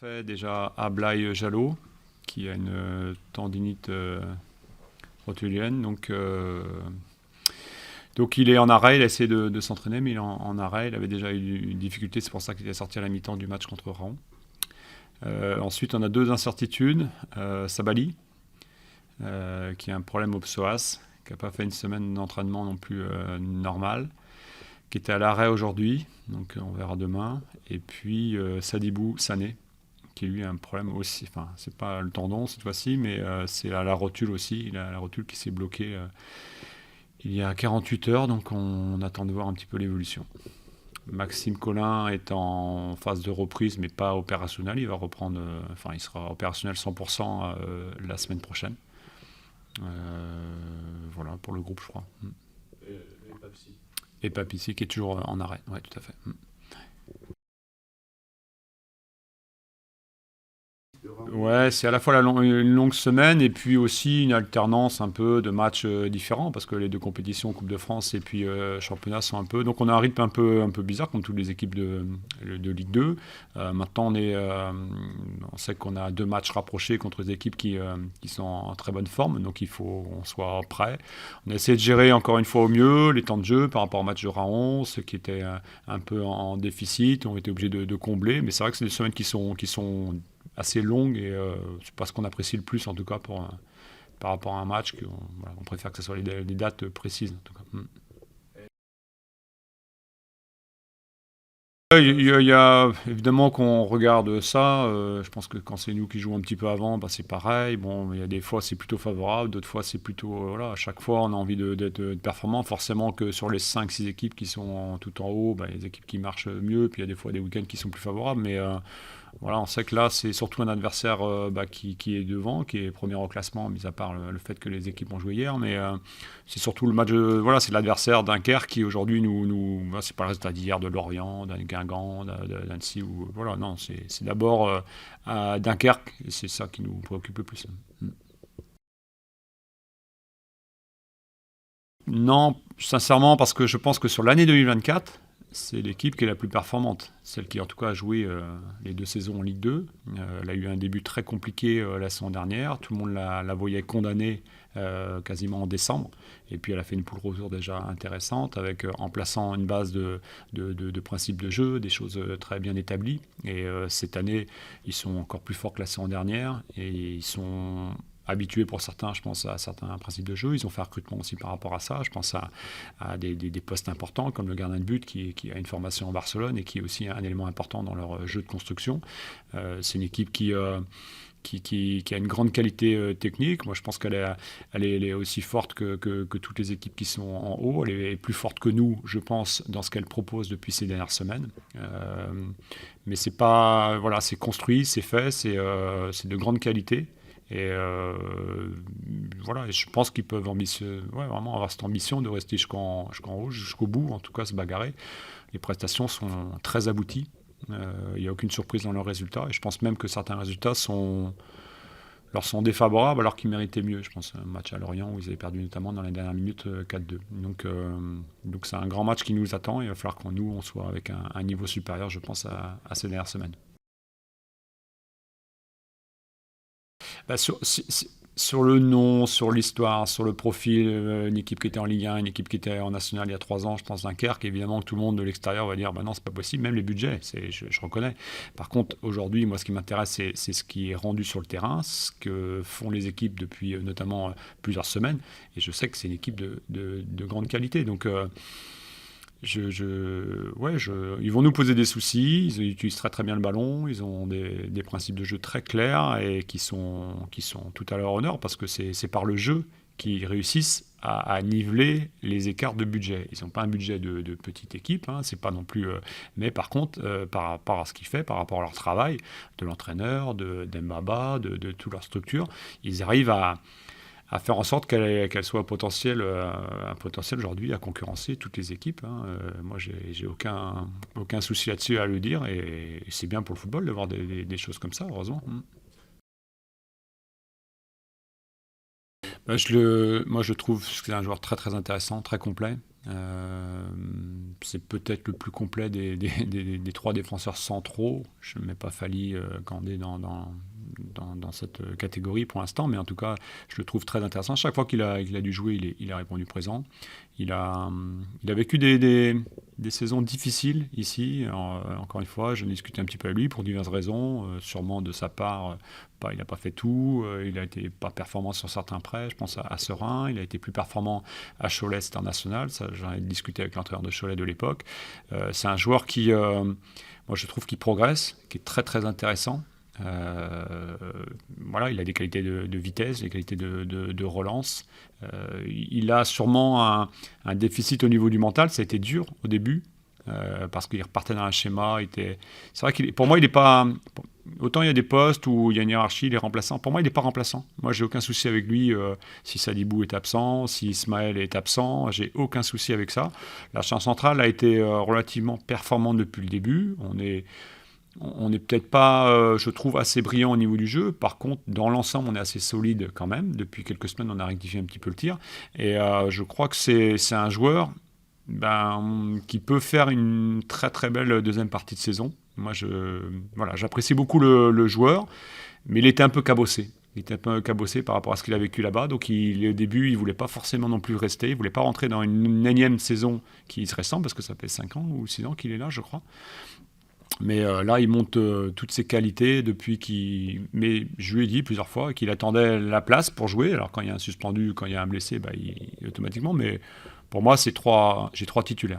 Fait déjà Ablaye Jalot, qui a une tendinite rotulienne. Donc il est en arrêt, il a essayé de s'entraîner, mais il est en arrêt. Il avait déjà eu une difficulté, c'est pour ça qu'il est sorti à la mi-temps du match contre Raon. Ensuite, on a deux incertitudes. Sabali, qui a un problème au psoas, qui n'a pas fait une semaine d'entraînement non plus normale, qui était à l'arrêt aujourd'hui, donc on verra demain. Et puis Sadibou Sané, qui lui a un problème aussi, enfin c'est pas le tendon cette fois-ci, mais c'est à la rotule aussi, il a la rotule qui s'est bloquée il y a 48 heures, donc on attend de voir un petit peu l'évolution. Maxime Collin est en phase de reprise, mais pas opérationnel, il va reprendre, enfin il sera opérationnel 100% la semaine prochaine. Voilà pour le groupe je crois. Et Papissi qui est toujours en arrêt, ouais tout à fait. Ouais, c'est à la fois une longue semaine et puis aussi une alternance un peu de matchs différents parce que les deux compétitions, Coupe de France et puis championnat, sont un peu. Donc on a un rythme un peu bizarre comme toutes les équipes de Ligue 2. Maintenant, on sait qu'on a deux matchs rapprochés contre des équipes qui sont en très bonne forme, donc il faut qu'on soit prêt. On a essayé de gérer encore une fois au mieux les temps de jeu par rapport au match de Raon, ceux qui étaient un peu en déficit, ont été obligés de combler. Mais c'est vrai que c'est des semaines qui sont assez longue et c'est pas ce qu'on apprécie le plus en tout cas par rapport à un match voilà, on préfère que ce soit les dates précises en tout cas. Il y a évidemment qu'on regarde ça. Je pense que quand c'est nous qui jouons un petit peu avant, bah, c'est pareil. Bon, il y a des fois c'est plutôt favorable, d'autres fois c'est plutôt voilà. À chaque fois on a envie d'être performant. Forcément que sur les 5-6 équipes qui sont tout en haut, bah, il y a des équipes qui marchent mieux. Puis il y a des fois des week-ends qui sont plus favorables. Mais voilà, on sait que là c'est surtout un adversaire bah, qui est devant, qui est premier au classement, mis à part le fait que les équipes ont joué hier. Mais c'est surtout le match. Voilà, c'est l'adversaire Dunkerque qui aujourd'hui bah, c'est pas le résultat d'hier de Lorient, d'un Guingamp, d'Annecy ou voilà. Non, c'est d'abord à Dunkerque. Et c'est ça qui nous préoccupe le plus. Non, sincèrement, parce que je pense que sur l'année 2024, c'est l'équipe qui est la plus performante. Celle qui, en tout cas, a joué les deux saisons en Ligue 2. Elle a eu un début très compliqué la saison dernière. Tout le monde la voyait condamnée quasiment en décembre. Et puis, elle a fait une poule retour déjà intéressante, avec, en plaçant une base de principes de jeu, des choses très bien établies. Et cette année, ils sont encore plus forts que la saison dernière. Et ils sont habitués pour certains, je pense, à certains principes de jeu. Ils ont fait un recrutement aussi par rapport à ça. Je pense à des postes importants comme le gardien de but qui a une formation en Barcelone et qui est aussi un élément important dans leur jeu de construction. C'est une équipe qui a une grande qualité technique. Moi, je pense qu'elle est aussi forte que toutes les équipes qui sont en haut. Elle est plus forte que nous, je pense, dans ce qu'elle propose depuis ces dernières semaines. Mais c'est pas, voilà, c'est construit, c'est fait, c'est de grande qualité. Et voilà, et je pense qu'ils peuvent ouais, vraiment avoir cette ambition de rester jusqu'en haut, jusqu'au bout, en tout cas se bagarrer. Les prestations sont très abouties. Il n'y a aucune surprise dans leurs résultats. Et je pense même que certains résultats leur sont défavorables alors qu'ils méritaient mieux. Je pense à un match à Lorient où ils avaient perdu notamment dans les dernières minutes 4-2. Donc c'est un grand match qui nous attend et il va falloir qu'on on soit avec un niveau supérieur, je pense, à ces dernières semaines. Bah, sur le nom, sur l'histoire, sur le profil, une équipe qui était en Ligue 1, une équipe qui était en National il y a 3 ans, je pense Dunkerque, évidemment que tout le monde de l'extérieur va dire bah non, c'est pas possible, même les budgets, je reconnais. Par contre, aujourd'hui, moi, ce qui m'intéresse, c'est ce qui est rendu sur le terrain, ce que font les équipes depuis notamment plusieurs semaines, et je sais que c'est une équipe de grande qualité. Donc, ouais, ils vont nous poser des soucis. Ils utilisent très très bien le ballon. Ils ont des principes de jeu très clairs et qui sont tout à leur honneur parce que c'est par le jeu qu'ils réussissent à niveler les écarts de budget. Ils n'ont pas un budget de petite équipe, hein, c'est pas non plus. Mais par contre, par rapport à ce qu'ils font, par rapport à leur travail, de l'entraîneur, d'Embaba, de toute leur structure, ils arrivent à faire en sorte qu'elle soit un potentiel aujourd'hui à concurrencer toutes les équipes. Hein. Moi, j'ai aucun souci là-dessus à le dire, et c'est bien pour le football d'avoir des choses comme ça, heureusement. Moi, je trouve que c'est un joueur très très intéressant, très complet. C'est peut-être le plus complet des trois défenseurs centraux. Je ne mets pas Fally Kandé dans cette catégorie pour l'instant, mais en tout cas, je le trouve très intéressant. Chaque fois qu'il a dû jouer, il a répondu présent. Il a vécu des saisons difficiles ici. Encore une fois, je discutais un petit peu avec lui pour diverses raisons. Sûrement de sa part, il n'a pas fait tout. Il a été pas performant sur certains prêts. Je pense à Serein. Il a été plus performant à Cholet International. Ça, j'en ai discuté avec l'entraîneur de Cholet de l'époque. C'est un joueur qui, moi, je trouve qu'il progresse, qui est très très intéressant. Voilà, il a des qualités de vitesse, des qualités de relance. Il a sûrement un déficit au niveau du mental. Ça a été dur au début parce qu'il repartait dans un schéma. C'est vrai pour moi, il n'est pas. Autant il y a des postes où il y a une hiérarchie, il est remplaçant. Pour moi, il n'est pas remplaçant. Moi, j'ai aucun souci avec lui. Si Sadibou est absent, si Ismaël est absent, j'ai aucun souci avec ça. La charge centrale a été relativement performante depuis le début. On n'est peut-être pas, je trouve, assez brillant au niveau du jeu. Par contre, dans l'ensemble, on est assez solide quand même. Depuis quelques semaines, on a rectifié un petit peu le tir. Et je crois que c'est un joueur qui peut faire une très très belle deuxième partie de saison. Moi, j'apprécie beaucoup le joueur, mais il était un peu cabossé. Il était un peu cabossé par rapport à ce qu'il a vécu là-bas. Donc, au début, il ne voulait pas forcément non plus rester. Il ne voulait pas rentrer dans une énième saison qui se ressemble, parce que ça fait 5 ans ou 6 ans qu'il est là, je crois. Mais là, il monte toutes ses qualités Mais je lui ai dit plusieurs fois qu'il attendait la place pour jouer. Alors, quand il y a un suspendu, quand il y a un blessé, automatiquement. Mais pour moi, j'ai 3 titulaires.